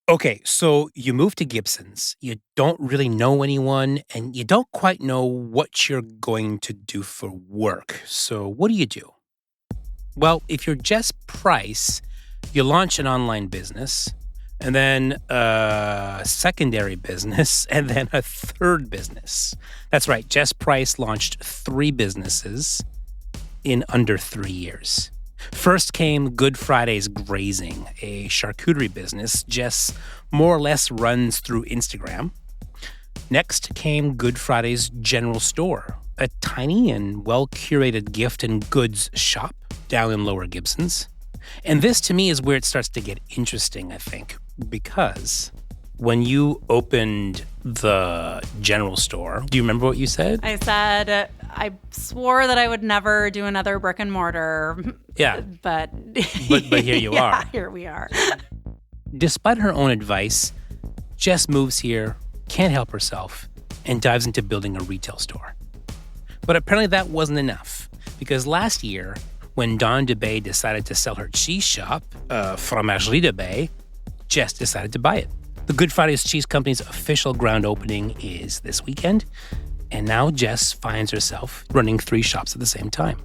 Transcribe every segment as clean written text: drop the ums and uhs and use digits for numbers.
Okay, so you move to Gibsons. You don't really know anyone, and you don't quite know what you're going to do for work. So what do? Well, if you're Jess Price, you launch an online business, and then a secondary business, and then a third business. That's right, Jess Price launched 3 businesses in under 3 years. First came Good Friday's Grazing, a charcuterie business Jess more or less runs through Instagram. Next came Good Friday's General Store, a tiny and well-curated gift and goods shop down in Lower Gibsons. And this, to me, is where it starts to get interesting, I think, because when you opened the General Store, do you remember what you said? I said I swore that I would never do another brick and mortar. Yeah. But here you are. Here we are. Despite her own advice, Jess moves here, can't help herself, and dives into building a retail store. But apparently that wasn't enough, because last year, when Gaëtan de Baie decided to sell her cheese shop, Fromagerie de Baie, Jess decided to buy it. The Good Friday's Cheese Company's official grand opening is this weekend, and now Jess finds herself running 3 shops at the same time.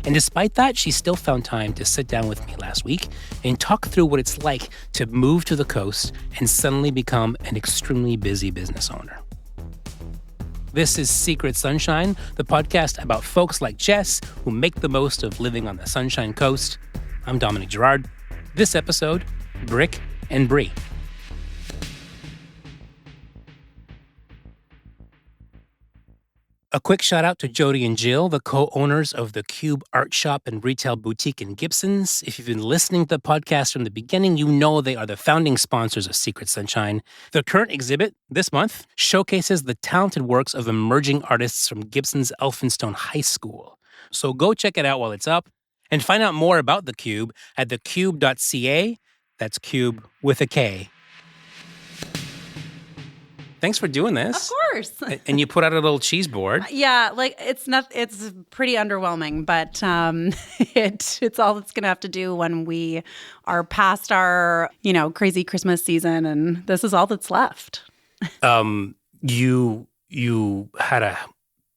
And despite that, she still found time to sit down with me last week and talk through what it's like to move to the coast and suddenly become an extremely busy business owner. This is Secret Sunshine, the podcast about folks like Jess who make the most of living on the Sunshine Coast. I'm Dominic Girard. This episode, Brick and Brie. A quick shout out to Jody and Jill, the co-owners of the Cube Art Shop and Retail Boutique in Gibsons. If you've been listening to the podcast from the beginning, you know they are the founding sponsors of Secret Sunshine. Their current exhibit this month showcases the talented works of emerging artists from Gibsons Elphinstone High School. So go check it out while it's up and find out more about the Cube at thecube.ca. That's Cube with a K. Thanks for doing this. Of course. And you put out a little cheese board. Yeah, it's pretty underwhelming, but it's all it's going to have to do when we are past our, crazy Christmas season, and this is all that's left. You had a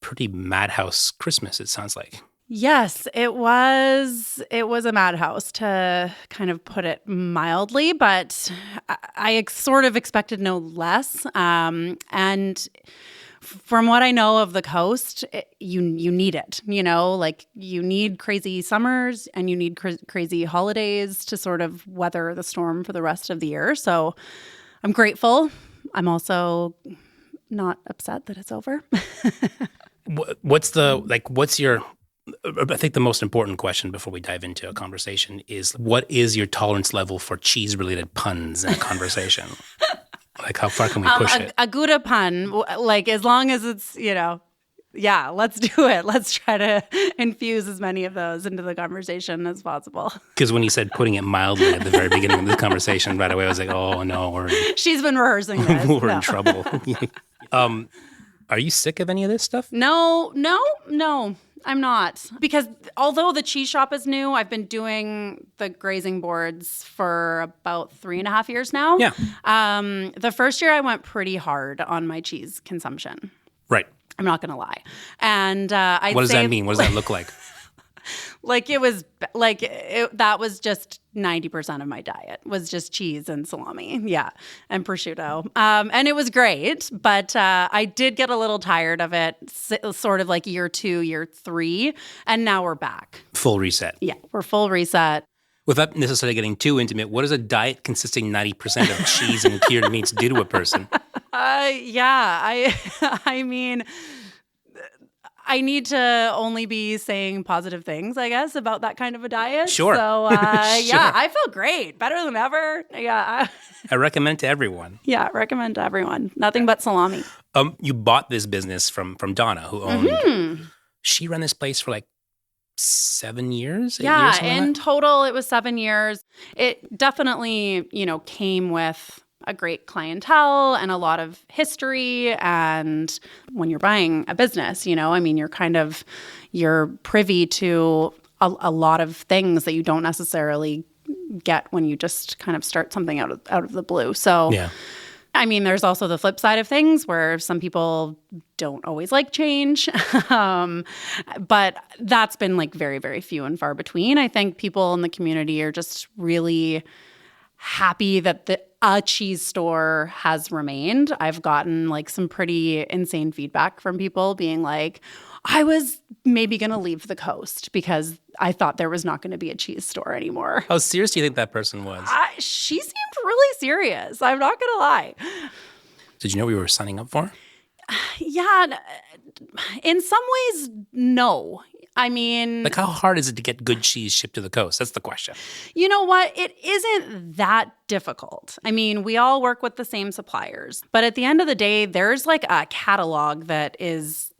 pretty madhouse Christmas, it sounds like. Yes, it was a madhouse, to kind of put it mildly, but I sort of expected no less. And from what I know of the coast, you need it, you need crazy summers and you need crazy holidays to sort of weather the storm for the rest of the year. So I'm grateful. I'm also not upset that it's over. I think the most important question before we dive into a conversation is, what is your tolerance level for cheese-related puns in a conversation? Like, how far can we push it? A Gouda pun, as long as it's, yeah, let's do it. Let's try to infuse as many of those into the conversation as possible. Because when you said putting it mildly at the very beginning of the conversation, right away I was like, oh, no. She's been rehearsing this. We're in trouble. Are you sick of any of this stuff? No, I'm not. Because although the cheese shop is new, I've been doing the grazing boards for about 3.5 years now. Yeah. The first year I went pretty hard on my cheese consumption. Right. I'm not going to lie. And what does that mean? What does that look like? That was just 90% of my diet was just cheese and salami. Yeah. And prosciutto. And it was great, but I did get a little tired of it, sort of like year 2, year 3. And now we're back. Full reset. Yeah. We're full reset. Without necessarily getting too intimate, what does a diet consisting 90% of cheese and cured meats do to a person? I mean, I need to only be saying positive things, I guess, about that kind of a diet. Sure. So, Sure. Yeah, I feel great. Better than ever. Yeah. I recommend to everyone. Yeah, recommend to everyone. Nothing but salami. You bought this business from Donna, who owned... Mm-hmm. She ran this place for 7 years, 8 years? Yeah, in total, it was 7 years. It definitely, came with a great clientele and a lot of history. And when you're buying a business, you're privy to a lot of things that you don't necessarily get when you just kind of start something out of the blue. So, Yeah. I mean, there's also the flip side of things where some people don't always like change. But that's been like very, very few and far between. I think people in the community are just really happy that a cheese store has remained. I've gotten like some pretty insane feedback from people being like, I was maybe going to leave the coast because I thought there was not going to be a cheese store anymore. How serious do you think that person was? She seemed really serious. I'm not going to lie. Did you know what we were signing up for? Yeah, in some ways, no. I mean, Like, how hard is it to get good cheese shipped to the coast? That's the question. you know what? It isn't that difficult. I mean, we all work with the same suppliers. But at the end of the day, there's like a catalog that it's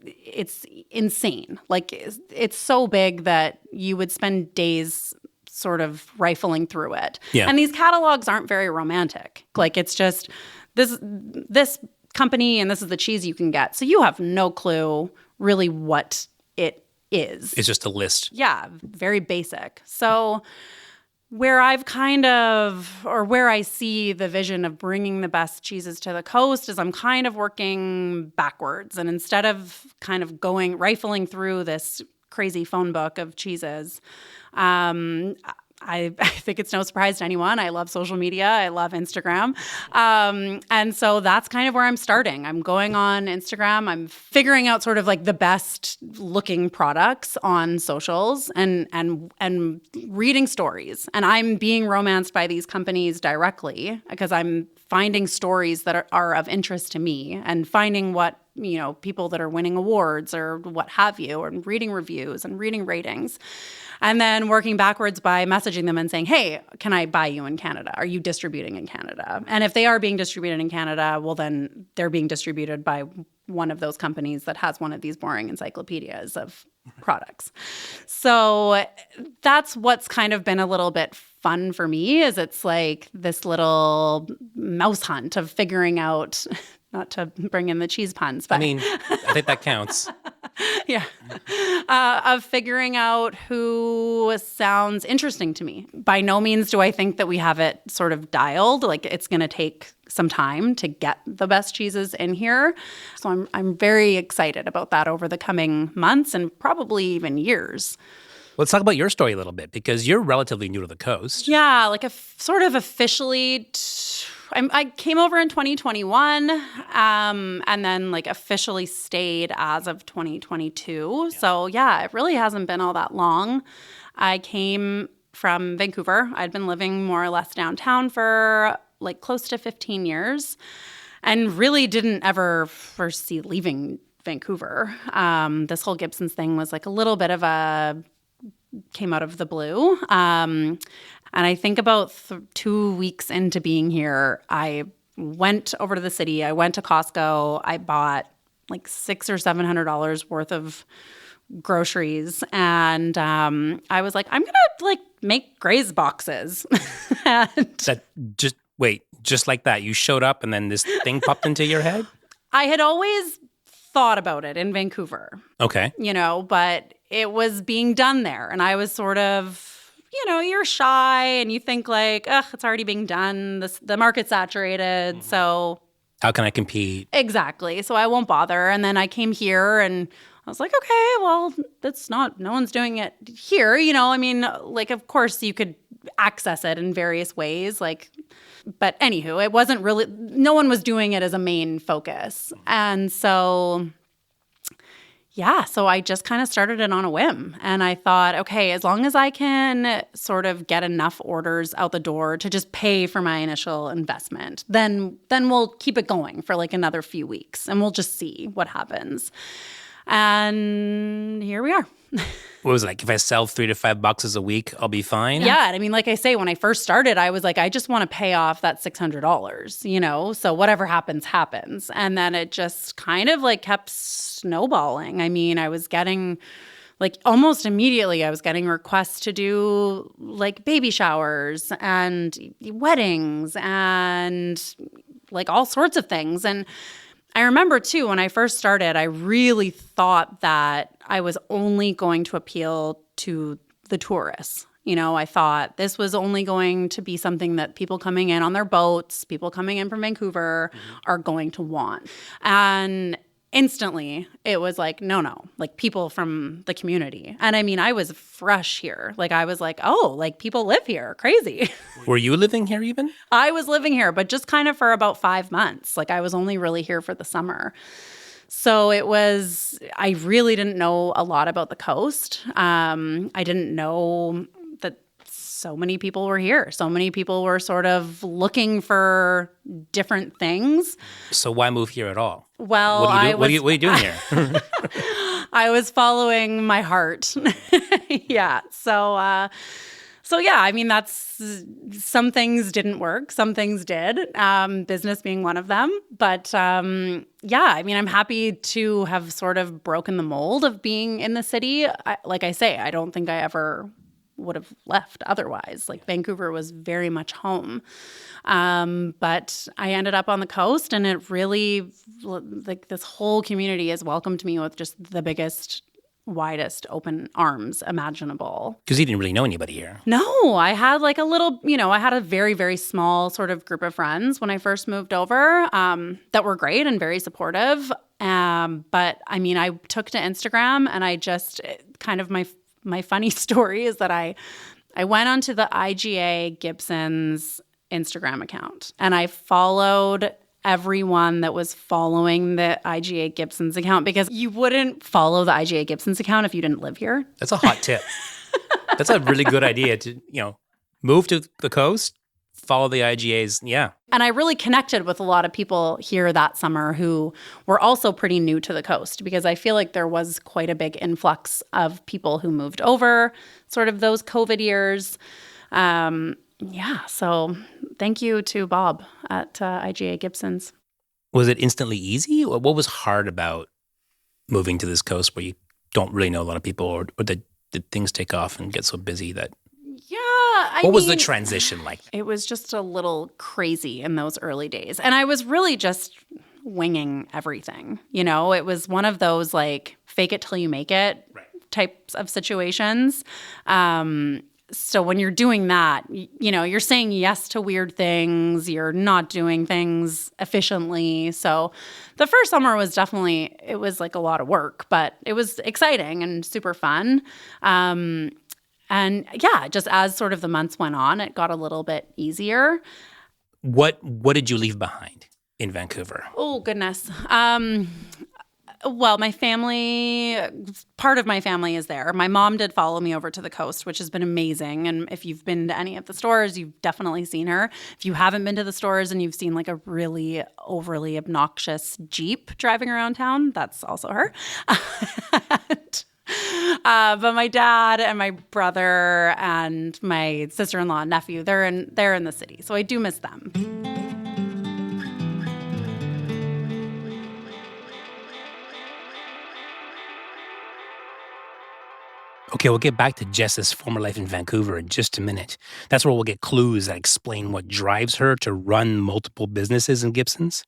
insane. Like, it's so big that you would spend days sort of rifling through it. Yeah. And these catalogs aren't very romantic. Like, it's just this company and this is the cheese you can get. So you have no clue really what it is. It's just a list. Yeah, very basic. So where I've where I see the vision of bringing the best cheeses to the coast is I'm kind of working backwards. And instead of kind of rifling through this crazy phone book of cheeses, I think it's no surprise to anyone. I love social media. I love Instagram. And so that's kind of where I'm starting. I'm going on Instagram. I'm figuring out sort of like the best looking products on socials and reading stories. And I'm being romanced by these companies directly because I'm finding stories that are of interest to me and finding what, people that are winning awards or what have you, and reading reviews and reading ratings. And then working backwards by messaging them and saying, hey, can I buy you in Canada? Are you distributing in Canada? And if they are being distributed in Canada, well, then they're being distributed by one of those companies that has one of these boring encyclopedias of products. So that's what's kind of been a little bit fun for me, is it's like this little mouse hunt of figuring out, not to bring in the cheese puns, but I mean, I think that counts. yeah, of figuring out who sounds interesting to me. By no means do I think that we have it sort of dialed. Like, it's going to take some time to get the best cheeses in here. So I'm very excited about that over the coming months and probably even years. Let's talk about your story a little bit, because you're relatively new to the coast. Yeah, like sort of officially I came over in 2021 and then like officially stayed as of 2022. Yeah. So yeah, it really hasn't been all that long. I came from Vancouver. I'd been living more or less downtown for like close to 15 years and really didn't ever foresee leaving Vancouver. This whole Gibsons thing was like a little bit of came out of the blue. And I think about 2 weeks into being here, I went over to the city. I went to Costco. I bought like $600 or $700 worth of groceries. And I was like, I'm going to like make Graze boxes. Just like that. You showed up and then this thing popped into your head? I had always thought about it in Vancouver. Okay. But it was being done there. And I was sort of, you're shy and you think like, it's already being done. The market's saturated. Mm-hmm. So how can I compete? Exactly. So I won't bother. And then I came here and I was like, okay, well, no one's doing it here. Like, of course you could access it in various ways. But anywho, it wasn't really, no one was doing it as a main focus. And so yeah, so I just kind of started it on a whim. And I thought, okay, as long as I can sort of get enough orders out the door to just pay for my initial investment, then we'll keep it going for like another few weeks and we'll just see what happens. And here we are. What was it like? If I sell $3 to $5 a week, I'll be fine? Yeah. I mean, like I say, when I first started, I was like, I just want to pay off that $600, so whatever happens, happens. And then it just kind of like kept snowballing. I mean, I was getting like almost immediately, I was getting requests to do like baby showers and weddings and like all sorts of things. And I remember, too, when I first started, I really thought that I was only going to appeal to the tourists. I thought this was only going to be something that people coming in on their boats, people coming in from Vancouver are going to want. And instantly it was like, no, like people from the community. And I mean, I was fresh here. Like I was like, oh, like people live here. Crazy. Were you living here even? I was living here, but just kind of for about 5 months. Like I was only really here for the summer. So I really didn't know a lot about the coast. I didn't know that so many people were here. So many people were sort of looking for different things. So why move here at all? Well, what are you doing here? I was following my heart. Yeah. So yeah, I mean, some things didn't work. Some things did, business being one of them. But yeah, I mean, I'm happy to have sort of broken the mold of being in the city. Like I say, I don't think I ever would have left otherwise. Like Vancouver was very much home. But I ended up on the coast, and it really, like this whole community has welcomed me with just the biggest, widest open arms imaginable. Because you didn't really know anybody here. No, I had like I had a very, very small sort of group of friends when I first moved over that were great and very supportive. But I mean, I took to Instagram, and I just kind of my funny story is that I went onto the IGA Gibsons Instagram account, and I followed everyone that was following the IGA Gibsons account, because you wouldn't follow the IGA Gibsons account if you didn't live here. That's a hot tip. That's a really good idea to, move to the coast, follow the IGAs. Yeah. And I really connected with a lot of people here that summer who were also pretty new to the coast, because I feel like there was quite a big influx of people who moved over sort of those COVID years. Yeah, so thank you to Bob at IGA Gibsons. Was it instantly easy? Or what was hard about moving to this coast where you don't really know a lot of people, or did things take off and get so busy that... Yeah, What was the transition like? It was just a little crazy in those early days. And I was really just winging everything. It was one of those like fake it till you make it types of situations. So when you're doing that, you're saying yes to weird things. You're not doing things efficiently. So the first summer was definitely, it was like a lot of work, but it was exciting and super fun. And yeah, just as sort of the months went on, it got a little bit easier. What did you leave behind in Vancouver? Oh, goodness. Well, my family, part of my family is there. My mom did follow me over to the coast, which has been amazing. And if you've been to any of the stores, you've definitely seen her. If you haven't been to the stores and you've seen like a really overly obnoxious Jeep driving around town, that's also her. But my dad and my brother and my sister-in-law and nephew, they're in the city. So I do miss them. Okay, we'll get back to Jess's former life in Vancouver in just a minute. That's where we'll get clues that explain what drives her to run multiple businesses in Gibsons.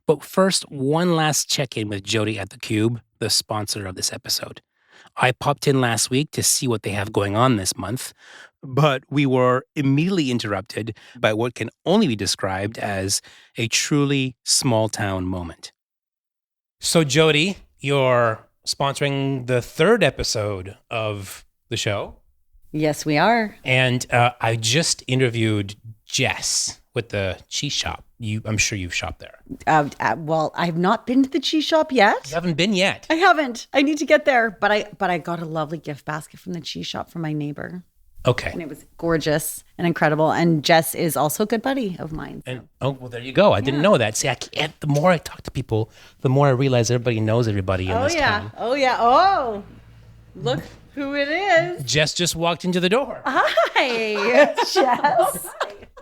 But first, one last check-in with Jody at The Cube, the sponsor of this episode. I popped in last week to see what they have going on this month, but we were immediately interrupted by what can only be described as a truly small-town moment. So, Jody, you're sponsoring the third episode of the show. Yes, we are. And I just interviewed Jess with the cheese shop. I'm sure you've shopped there. Well, I've not been to the cheese shop yet. You haven't been yet? I haven't. I need to get there. But I got a lovely gift basket from the cheese shop from my neighbor. Okay. And it was gorgeous and incredible. And Jess is also a good buddy of mine. So. And well, there you go. I didn't know that. See, the more I talk to people, the more I realize everybody knows everybody in this town. Oh, yeah. Oh, look who it is. Jess just walked into the door. Hi, Jess.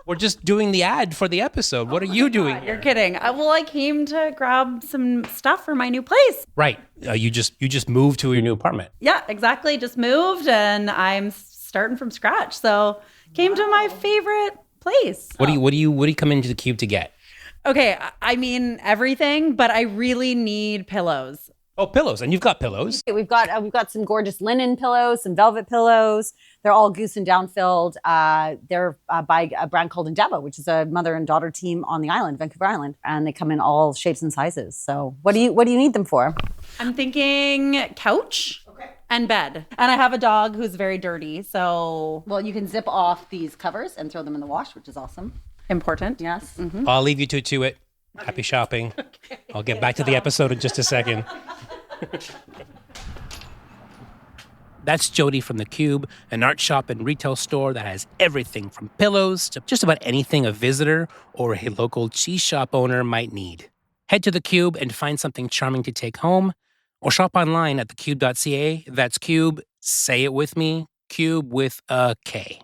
We're just doing the ad for the episode. What are you doing here? You're kidding. Well, I came to grab some stuff for my new place. Right. You just moved to your new apartment. Yeah, exactly. Just moved, and I'm starting from scratch. So came to my favorite place. What do you come into the Cube to get? Okay, I mean everything, but I really need pillows. Oh, pillows. And you've got pillows. We've got some gorgeous linen pillows, some velvet pillows. They're all goose and down filled. They're by a brand called Endeavour, which is a mother and daughter team on the island, Vancouver Island, and they come in all shapes and sizes. So, what do you need them for? I'm thinking couch and bed. And I have a dog who's very dirty, so Well, you can zip off these covers and throw them in the wash, which is awesome. important. Yes. I'll leave you two to it. Happy shopping. I'll get back to the episode in just a second. That's Jody from The Cube, an art shop and retail store that has everything from pillows to just about anything a visitor or a local cheese shop owner might need. Head to The Cube and find something charming to take home, or shop online at thecube.ca. That's Cube, say it with me, Cube with a K.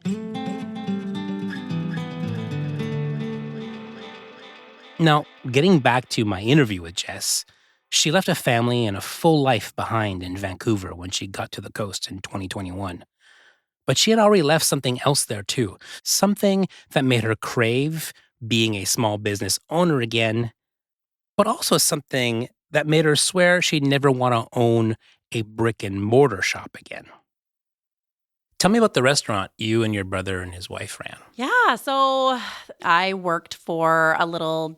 Now, getting back to my interview with Jess, she left a family and a full life behind in Vancouver when she got to the coast in 2021. But she had already left something else there too, something that made her crave being a small business owner again, but also something that made her swear she'd never want to own a brick and mortar shop again. Tell me about the restaurant you and your brother and his wife ran. Yeah, so I worked for a little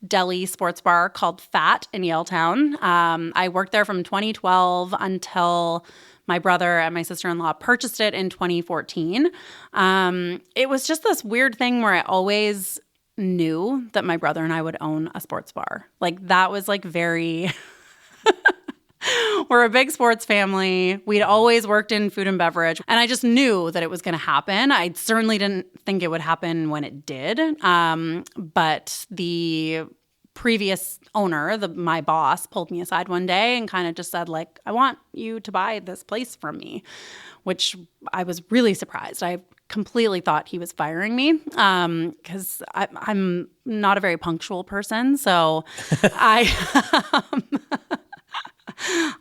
deli sports bar called Fat in Yaletown. I worked there from 2012 until my brother and my sister-in-law purchased it in 2014. It was just this weird thing where I always knew that my brother and I would own a sports bar. Like that was like very... We're a big sports family. We'd always worked in food and beverage. And I just knew that it was going to happen. I certainly didn't think it would happen when it did. But the previous owner, my boss, pulled me aside one day and kind of just said, like, I want you to buy this place from me, which I was really surprised. I completely thought he was firing me because I'm not a very punctual person. So I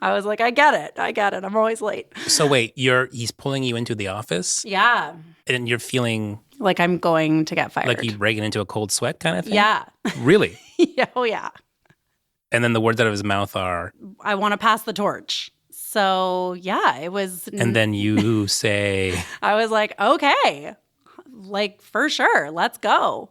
was like, I get it. I'm always late. So wait, he's pulling you into the office? Yeah. And you're feeling Like I'm going to get fired. like you breaking into a cold sweat kind of thing? Yeah. Really? Yeah. Oh, yeah. And then the words out of his mouth are, I want to pass the torch. So, yeah, it was. and then you say, I was like, okay, like for sure, let's go.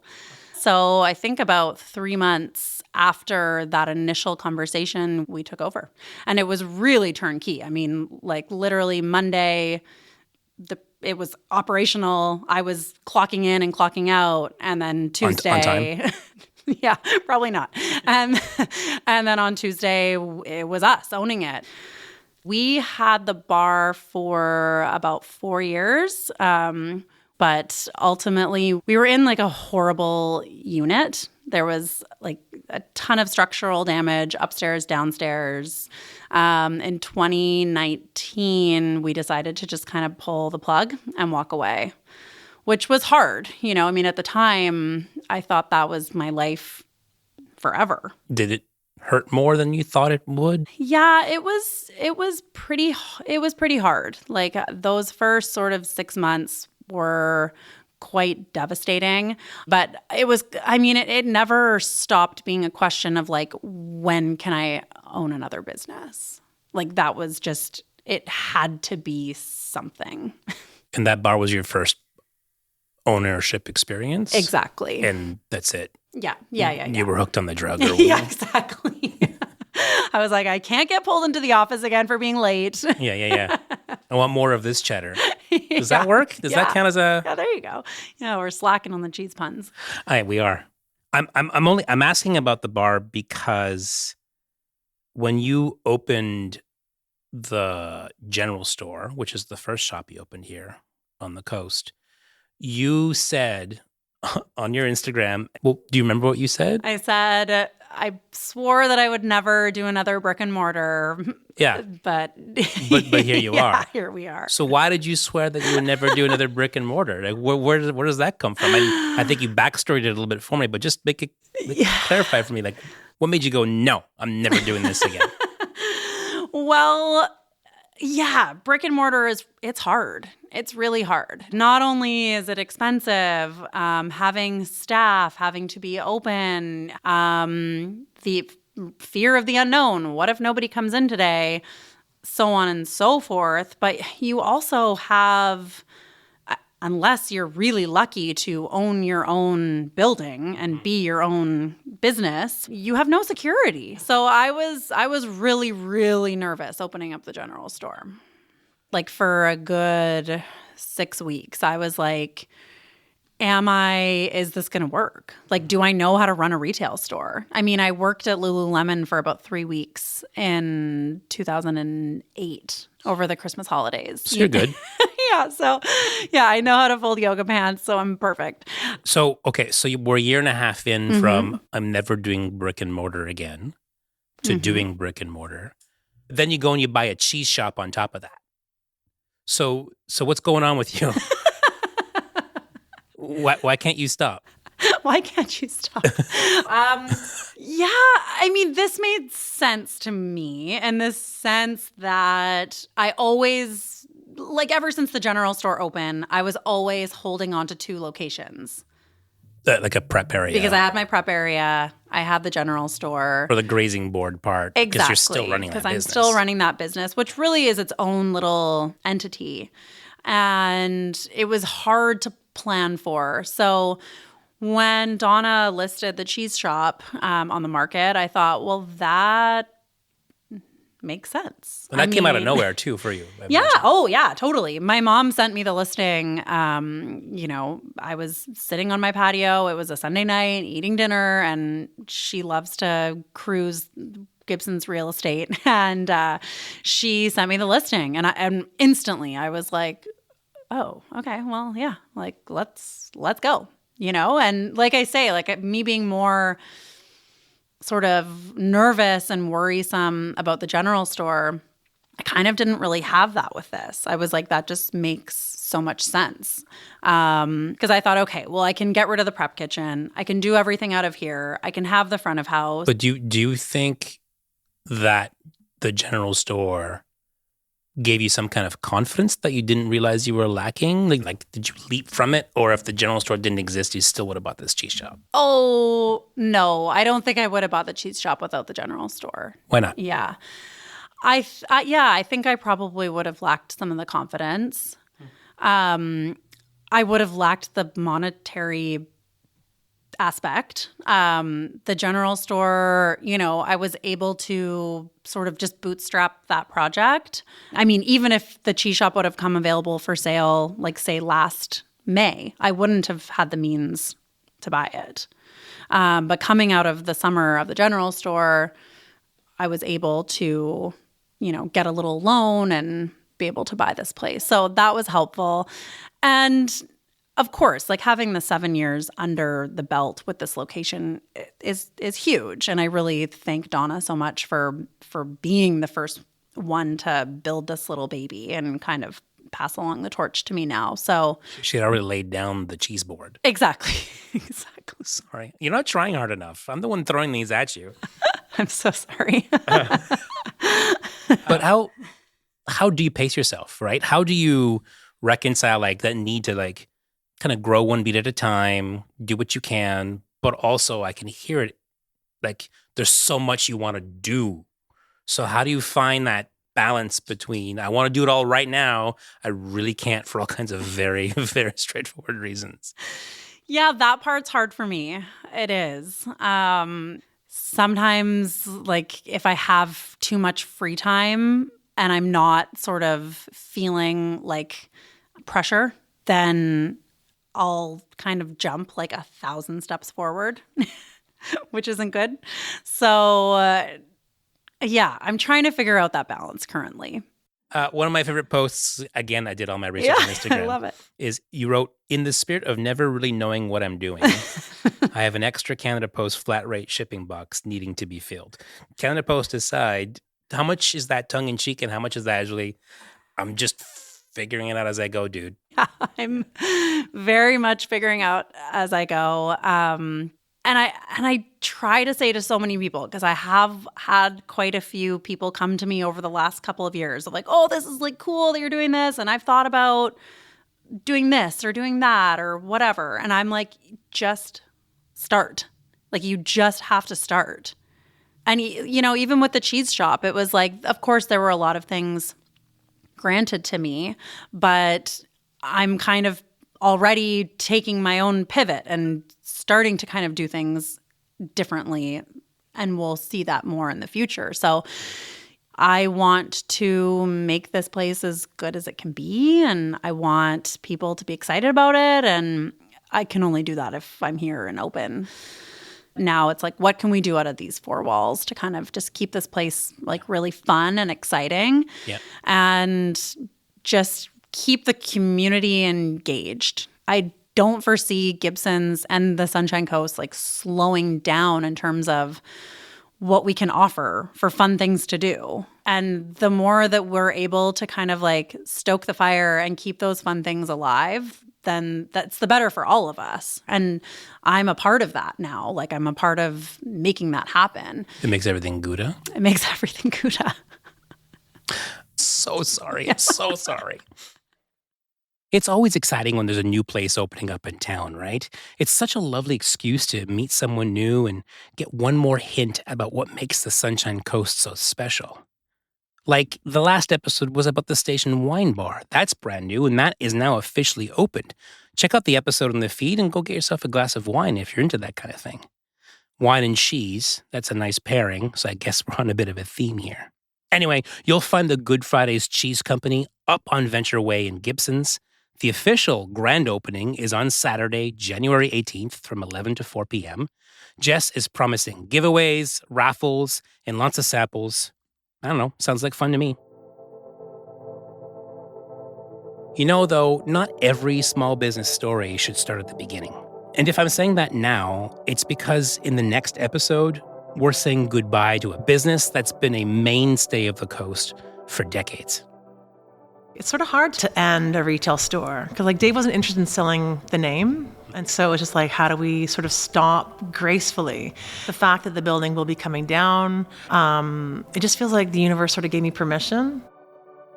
So I think about 3 months after that initial conversation, we took over. And it was really turnkey. I mean, like literally Monday, it was operational. I was clocking in and clocking out. And then Tuesday. On time? Yeah, probably not. And then on Tuesday, it was us owning it. We had the bar for about 4 years. But ultimately, we were in like a horrible unit. There was like a ton of structural damage upstairs, downstairs. In 2019, we decided to just kind of pull the plug and walk away, which was hard. You know, I mean, at the time, I thought that was my life forever. did it hurt more than you thought it would? Yeah, it was pretty hard. Like those first sort of 6 months were quite devastating. But it never stopped being a question of like, when can I own another business? Like that was just, it had to be something. And that bar was your first ownership experience? Exactly. And that's it? Yeah. You were hooked on the drug? Or Yeah, exactly. I was like, I can't get pulled into the office again for being late. Yeah. I want more of this cheddar. Does that work? Does that count as a? Yeah, there you go. Yeah, we're slacking on the cheese puns. We are. I'm asking about the bar because when you opened the general store, which is the first shop you opened here on the coast, you said on your Instagram, well, do you remember what you said? I said, I swore that I would never do another brick and mortar. Yeah. But here you are. Here we are. So why did you swear that you would never do another brick and mortar? Like, where does that come from? I think you backstoried it a little bit for me, but just make it clarify for me. Like, what made you go, no, I'm never doing this again? Well, yeah, brick and mortar it's hard. It's really hard. Not only is it expensive, having staff, having to be open, the fear of the unknown. What if nobody comes in today? So on and so forth. But you also have, unless you're really lucky to own your own building and be your own business, you have no security. So I was really, really nervous opening up the general store. Like for a good 6 weeks, I was like, is this going to work? Like, do I know how to run a retail store? I mean, I worked at Lululemon for about 3 weeks in 2008 over the Christmas holidays. So you're good. Yeah, I know how to fold yoga pants, so I'm perfect. So, okay, so you were a year and a half in from I'm never doing brick and mortar again to doing brick and mortar. Then you go and you buy a cheese shop on top of that. So what's going on with you? Why can't you stop? Why can't you stop? Yeah, I mean, this made sense to me in the sense that I always, like ever since the general store opened, I was always holding on to 2 locations. Like a prep area. Because I had my prep area, I had the general store. Or the grazing board part. Exactly. Because you're still running that business. Because I'm still running that business, which really is its own little entity. And it was hard to plan for. So when Donna listed the cheese shop on the market, I thought, well, that makes sense. And that came out of nowhere too for you. Yeah. Imagine. Oh, yeah, totally. My mom sent me the listing. I was sitting on my patio. It was a Sunday night eating dinner, and she loves to cruise Gibsons real estate. And she sent me the listing, and instantly I was like, oh, okay, well, yeah, like let's go, And like I say, like me being more sort of nervous and worrisome about the general store, I kind of didn't really have that with this. I was like, that just makes so much sense. Because I thought, okay, well, I can get rid of the prep kitchen. I can do everything out of here. I can have the front of house. But do you think that the general store gave you some kind of confidence that you didn't realize you were lacking? Like did you leap from it? Or if the general store didn't exist, you still would have bought this cheese shop? Oh, no. I don't think I would have bought the cheese shop without the general store. Why not? Yeah. I think I probably would have lacked some of the confidence. I would have lacked the monetary aspect. The general store, I was able to sort of just bootstrap that project. I mean, even if the cheese shop would have come available for sale, like say last May, I wouldn't have had the means to buy it. But coming out of the summer of the general store, I was able to, get a little loan and be able to buy this place. So that was helpful. And of course, like having the 7 years under the belt with this location is huge. And I really thank Donna so much for being the first one to build this little baby and kind of pass along the torch to me now. So she had already laid down the cheese board. Exactly. Sorry. You're not trying hard enough. I'm the one throwing these at you. I'm so sorry. But how do you pace yourself, right? How do you reconcile like that need to like kind of grow one beat at a time, do what you can, but also I can hear it like there's so much you want to do. So how do you find that balance between I want to do it all right now, I really can't for all kinds of very, very straightforward reasons? Yeah, that part's hard for me. It is. Sometimes, like, if I have too much free time and I'm not sort of feeling like pressure, then I'll kind of jump like 1,000 steps forward, which isn't good. So, yeah, I'm trying to figure out that balance currently. One of my favorite posts, again, I did all my research on Instagram. I love it. Is you wrote, in the spirit of never really knowing what I'm doing, I have an extra Canada Post flat rate shipping box needing to be filled. Canada Post aside, how much is that tongue in cheek and how much is that actually, I'm just figuring it out as I go, dude? I'm very much figuring out as I go. And I try to say to so many people, because I have had quite a few people come to me over the last couple of years of like, oh, this is like cool that you're doing this. And I've thought about doing this or doing that or whatever. And I'm like, just start. Like you just have to start. And, even with the cheese shop, it was like, of course, there were a lot of things granted to me, but I'm kind of already taking my own pivot and starting to kind of do things differently. And we'll see that more in the future. So I want to make this place as good as it can be, and I want people to be excited about it, and I can only do that if I'm here and open. Now it's like, what can we do out of these four walls to kind of just keep this place like really fun and exciting, and just keep the community engaged. I don't foresee Gibsons and the Sunshine Coast like slowing down in terms of what we can offer for fun things to do. And the more that we're able to kind of like stoke the fire and keep those fun things alive, then that's the better for all of us. And I'm a part of that now. Like, I'm a part of making that happen. It makes everything Gouda. It makes everything Gouda. So sorry. I'm so sorry. It's always exciting when there's a new place opening up in town, right? It's such a lovely excuse to meet someone new and get one more hint about what makes the Sunshine Coast so special. Like, the last episode was about the Station Wine Bar. That's brand new, and that is now officially opened. Check out the episode on the feed and go get yourself a glass of wine if you're into that kind of thing. Wine and cheese, that's a nice pairing, so I guess we're on a bit of a theme here. Anyway, you'll find the Good Friday's Cheese Company up on Venture Way in Gibsons. The official grand opening is on Saturday, January 18th from 11 to 4 p.m. Jess is promising giveaways, raffles, and lots of samples. I don't know, sounds like fun to me. Though, not every small business story should start at the beginning. And if I'm saying that now, it's because in the next episode, we're saying goodbye to a business that's been a mainstay of the coast for decades. It's sort of hard to end a retail store because Dave wasn't interested in selling the name. And so it's just how do we sort of stop gracefully? The fact that the building will be coming down, it just feels like the universe sort of gave me permission.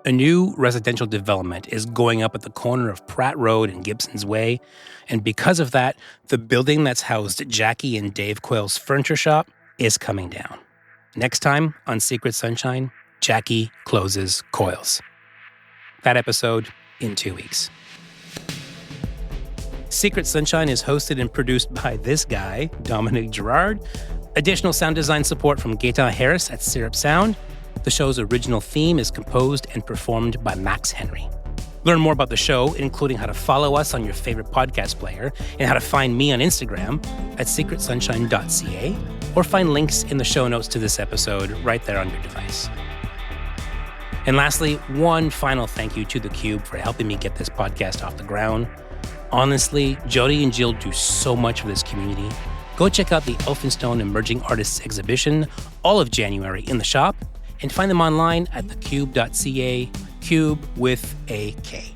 A new residential development is going up at the corner of Pratt Road and Gibsons Way. And because of that, the building that's housed Jackie and Dave Quayle's furniture shop is coming down. Next time on Secret Sunshine, Jackie closes Coils. That episode in 2 weeks. Secret Sunshine is hosted and produced by this guy, Dominic Gerard. Additional sound design support from Gaëtan Harris at Syrup Sound. The show's original theme is composed and performed by Max Henry. Learn more about the show, including how to follow us on your favorite podcast player and how to find me on Instagram at secretsunshine.ca, or find links in the show notes to this episode right there on your device. And lastly, one final thank you to theCUBE for helping me get this podcast off the ground. Honestly, Jody and Jill do so much for this community. Go check out the Elphinstone Emerging Artists exhibition all of January in the shop, and find them online at thecube.ca, cube with a K.